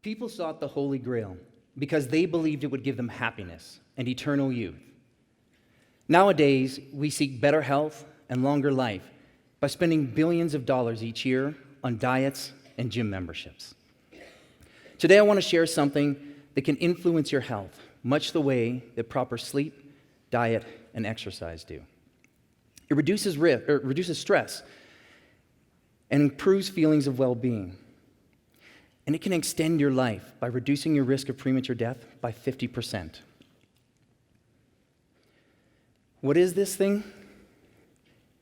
People sought the Holy Grail because they believed it would give them happiness and eternal youth. Nowadays, we seek better health and longer life by spending billions of dollars each year on diets and gym memberships. Today, I want to share something that can influence your health, much the way that proper sleep, diet, and exercise do. It reduces stress and improves feelings of well-being. And it can extend your life by reducing your risk of premature death by 50%. What is this thing?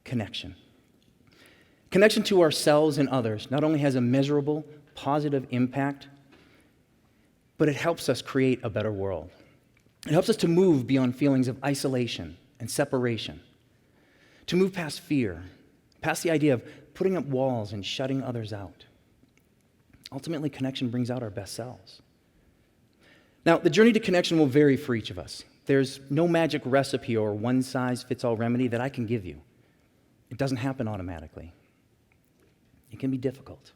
Connection. Connection to ourselves and others not only has a measurable, positive impact, but it helps us create a better world. It helps us to move beyond feelings of isolation and separation, to move past fear, past the idea of putting up walls and shutting others out. Ultimately, connection brings out our best selves. Now, the journey to connection will vary for each of us. There's no magic recipe or one-size-fits-all remedy that I can give you. It doesn't happen automatically. It can be difficult.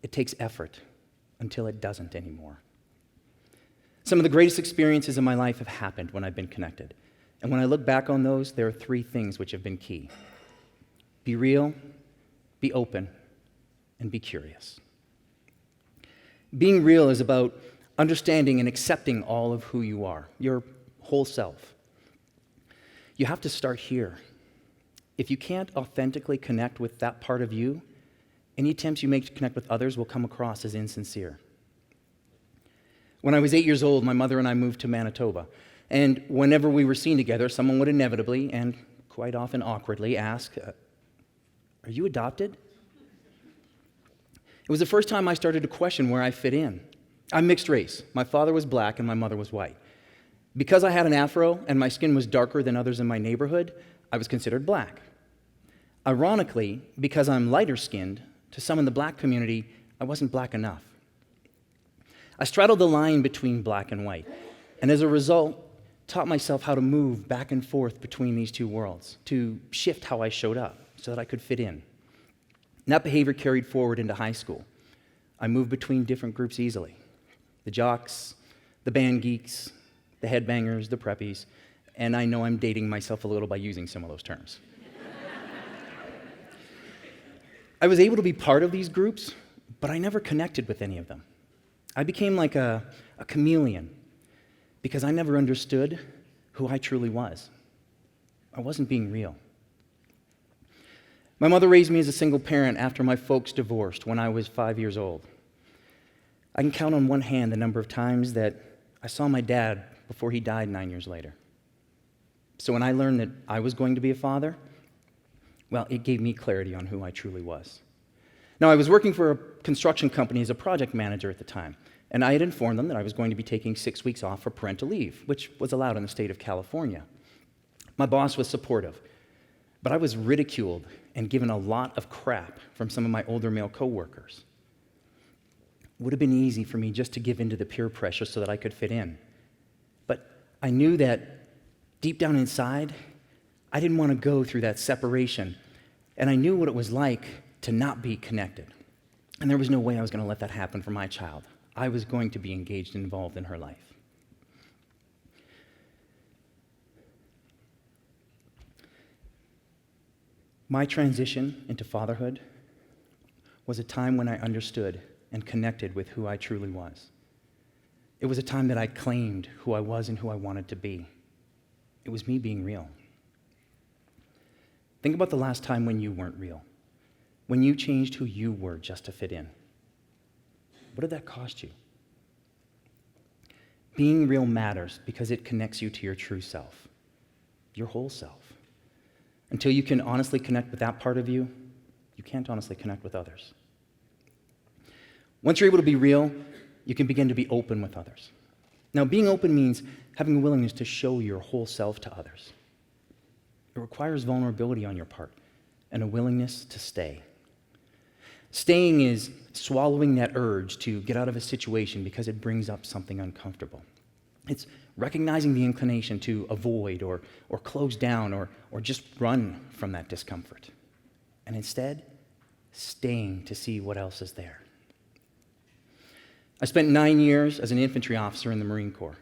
It takes effort until it doesn't anymore. Some of the greatest experiences in my life have happened when I've been connected. And when I look back on those, there are three things which have been key. Be real, be open, and be curious. Being real is about understanding and accepting all of who you are, your whole self. You have to start here. If you can't authentically connect with that part of you, any attempts you make to connect with others will come across as insincere. When I was 8 years old, my mother and I moved to Manitoba. And whenever we were seen together, someone would inevitably, and quite often awkwardly, ask, "Are you adopted?" It was the first time I started to question where I fit in. I'm mixed race. My father was black and my mother was white. Because I had an afro and my skin was darker than others in my neighborhood, I was considered black. Ironically, because I'm lighter skinned, to some in the black community, I wasn't black enough. I straddled the line between black and white, and as a result, taught myself how to move back and forth between these two worlds, to shift how I showed up so that I could fit in. And that behavior carried forward into high school. I moved between different groups easily. The jocks, the band geeks, the headbangers, the preppies, and I know I'm dating myself a little by using some of those terms. I was able to be part of these groups, but I never connected with any of them. I became like a chameleon because I never understood who I truly was. I wasn't being real. My mother raised me as a single parent after my folks divorced when I was 5 years old. I can count on one hand the number of times that I saw my dad before he died 9 years later. So when I learned that I was going to be a father, well, it gave me clarity on who I truly was. Now, I was working for a construction company as a project manager at the time, and I had informed them that I was going to be taking 6 weeks off for parental leave, which was allowed in the state of California. My boss was supportive, but I was ridiculed and given a lot of crap from some of my older male coworkers. It would have been easy for me just to give in to the peer pressure so that I could fit in. But I knew that deep down inside, I didn't want to go through that separation, and I knew what it was like to not be connected. And there was no way I was going to let that happen for my child. I was going to be engaged and involved in her life. My transition into fatherhood was a time when I understood and connected with who I truly was. It was a time that I claimed who I was and who I wanted to be. It was me being real. Think about the last time when you weren't real, when you changed who you were just to fit in. What did that cost you? Being real matters because it connects you to your true self, your whole self. Until you can honestly connect with that part of you, you can't honestly connect with others. Once you're able to be real, you can begin to be open with others. Now, being open means having a willingness to show your whole self to others. It requires vulnerability on your part and a willingness to stay. Staying is swallowing that urge to get out of a situation because it brings up something uncomfortable. It's recognizing the inclination to avoid or close down or just run from that discomfort. And instead, staying to see what else is there. I spent 9 years as an infantry officer in the Marine Corps.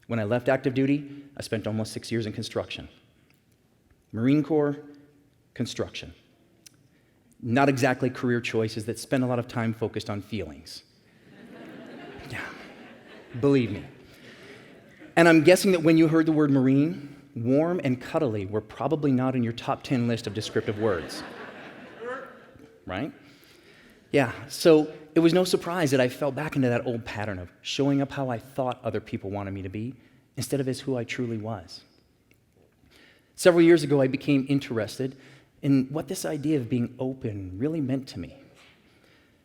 When I left active duty, I spent almost 6 years in construction. Marine Corps, construction. Not exactly career choices that spend a lot of time focused on feelings. Yeah, believe me. And I'm guessing that when you heard the word Marine, warm and cuddly were probably not in your top 10 list of descriptive words. Right? Yeah, so it was no surprise that I fell back into that old pattern of showing up how I thought other people wanted me to be instead of as who I truly was. Several years ago, I became interested in what this idea of being open really meant to me.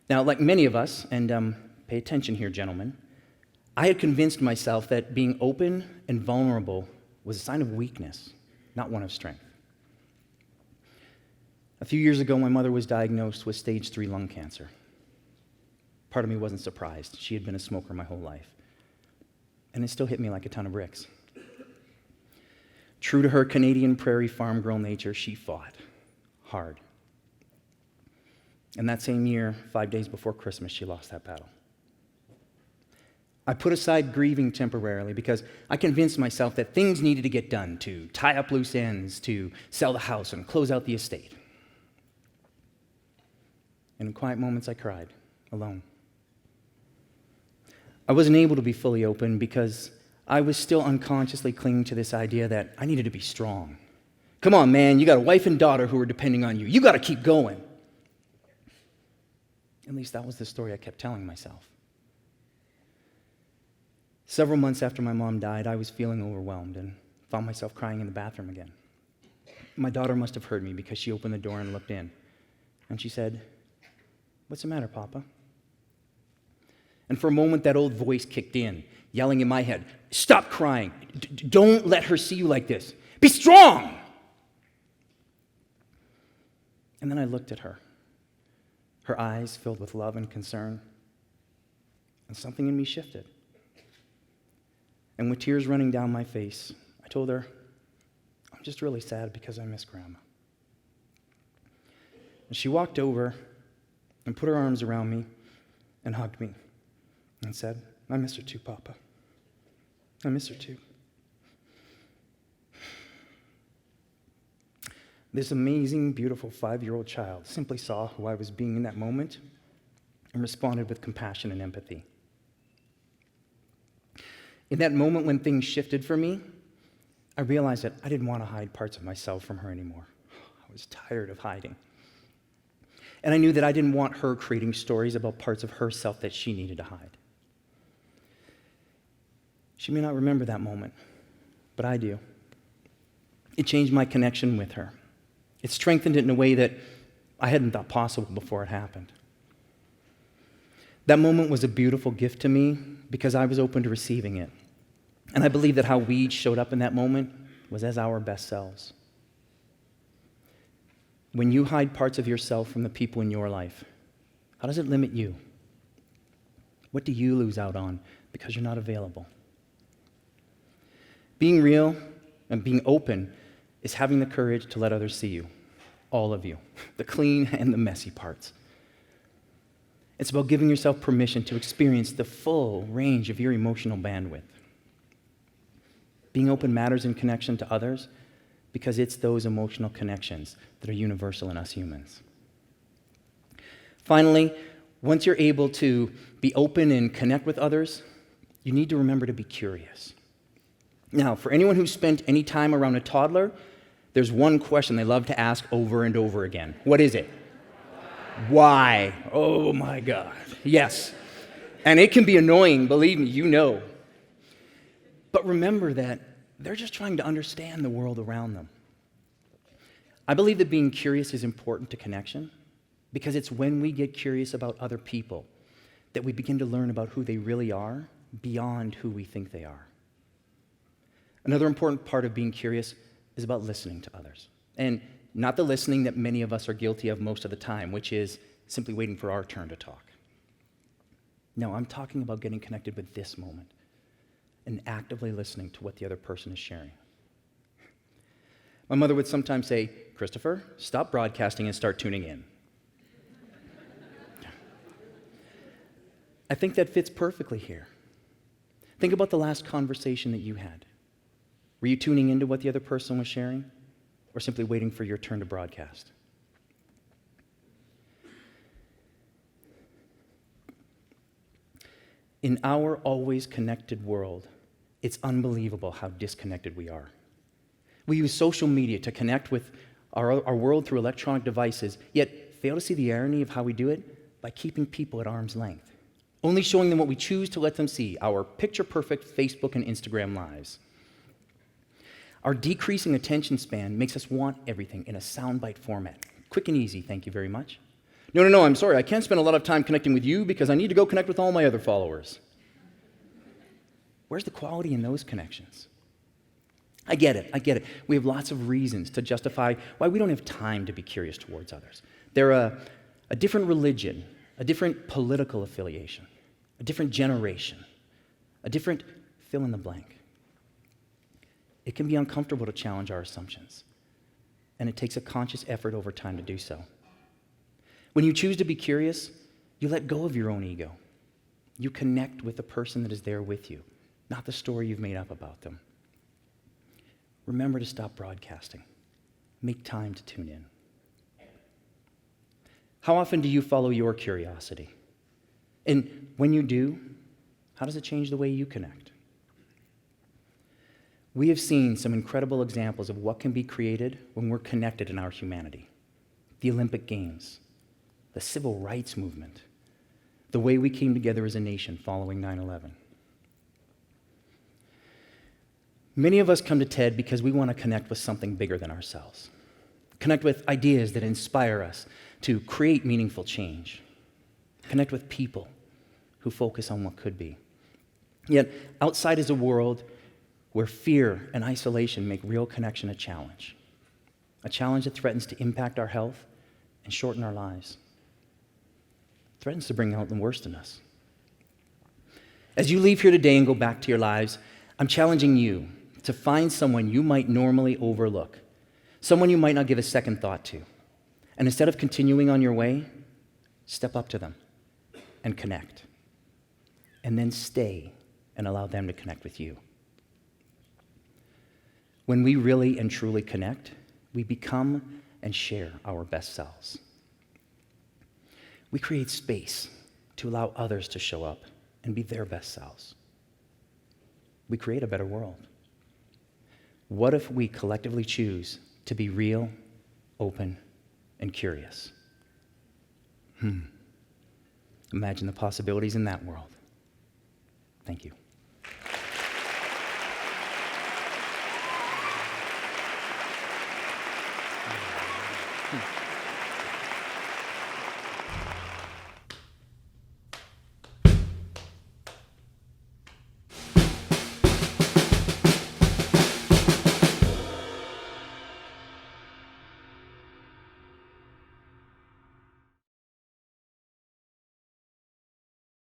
Now, like many of us, and pay attention here, gentlemen, I had convinced myself that being open and vulnerable was a sign of weakness, not one of strength. A few years ago, my mother was diagnosed with stage 3 lung cancer. Part of me wasn't surprised. She had been a smoker my whole life. And it still hit me like a ton of bricks. True to her Canadian prairie farm girl nature, she fought hard. And that same year, 5 days before Christmas, she lost that battle. I put aside grieving temporarily because I convinced myself that things needed to get done to tie up loose ends, to sell the house and close out the estate. And in quiet moments, I cried, alone. I wasn't able to be fully open because I was still unconsciously clinging to this idea that I needed to be strong. Come on, man, you got a wife and daughter who are depending on you. You got to keep going. At least that was the story I kept telling myself. Several months after my mom died, I was feeling overwhelmed and found myself crying in the bathroom again. My daughter must have heard me because she opened the door and looked in. And she said, "What's the matter, Papa?" And for a moment, that old voice kicked in, yelling in my head, "Stop crying. Don't let her see you like this. Be strong!" And then I looked at her, her eyes filled with love and concern, and something in me shifted. And with tears running down my face, I told her, "I'm just really sad because I miss Grandma." And she walked over and put her arms around me and hugged me and said, "I miss her too, Papa. I miss her too." This amazing, beautiful 5-year-old child simply saw who I was being in that moment and responded with compassion and empathy. In that moment when things shifted for me, I realized that I didn't want to hide parts of myself from her anymore. I was tired of hiding. And I knew that I didn't want her creating stories about parts of herself that she needed to hide. She may not remember that moment, but I do. It changed my connection with her. It strengthened it in a way that I hadn't thought possible before it happened. That moment was a beautiful gift to me because I was open to receiving it. And I believe that how we each showed up in that moment was as our best selves. When you hide parts of yourself from the people in your life, how does it limit you? What do you lose out on because you're not available? Being real and being open is having the courage to let others see you, all of you, the clean and the messy parts. It's about giving yourself permission to experience the full range of your emotional bandwidth. Being open matters in connection to others because it's those emotional connections that are universal in us humans. Finally, once you're able to be open and connect with others, you need to remember to be curious. Now, for anyone who's spent any time around a toddler, there's one question they love to ask over and over again. What is it? Why? Oh my God. Yes. And it can be annoying, believe me, you know. But remember that they're just trying to understand the world around them. I believe that being curious is important to connection because it's when we get curious about other people that we begin to learn about who they really are beyond who we think they are. Another important part of being curious is about listening to others. And not the listening that many of us are guilty of most of the time, which is simply waiting for our turn to talk. No, I'm talking about getting connected with this moment and actively listening to what the other person is sharing. My mother would sometimes say, "Christopher, stop broadcasting and start tuning in." I think that fits perfectly here. Think about the last conversation that you had. Were you tuning into what the other person was sharing, or simply waiting for your turn to broadcast? In our always connected world, it's unbelievable how disconnected we are. We use social media to connect with our world through electronic devices, yet fail to see the irony of how we do it by keeping people at arm's length, only showing them what we choose to let them see, our picture-perfect Facebook and Instagram lives. Our decreasing attention span makes us want everything in a soundbite format. Quick and easy, thank you very much. No, I'm sorry, I can't spend a lot of time connecting with you because I need to go connect with all my other followers. Where's the quality in those connections? I get it. We have lots of reasons to justify why we don't have time to be curious towards others. They're a different religion, a different political affiliation, a different generation, a different fill in the blank. It can be uncomfortable to challenge our assumptions, and it takes a conscious effort over time to do so. When you choose to be curious, you let go of your own ego. You connect with the person that is there with you, not the story you've made up about them. Remember to stop broadcasting. Make time to tune in. How often do you follow your curiosity? And when you do, how does it change the way you connect? We have seen some incredible examples of what can be created when we're connected in our humanity. The Olympic Games, the civil rights movement, the way we came together as a nation following 9/11. Many of us come to TED because we want to connect with something bigger than ourselves. Connect with ideas that inspire us to create meaningful change. Connect with people who focus on what could be. Yet, outside is a world where fear and isolation make real connection a challenge that threatens to impact our health and shorten our lives. It threatens to bring out the worst in us. As you leave here today and go back to your lives, I'm challenging you to find someone you might normally overlook, someone you might not give a second thought to. And instead of continuing on your way, step up to them and connect. And then stay and allow them to connect with you. When we really and truly connect, we become and share our best selves. We create space to allow others to show up and be their best selves. We create a better world. What if we collectively choose to be real, open, and curious? Imagine the possibilities in that world. Thank you.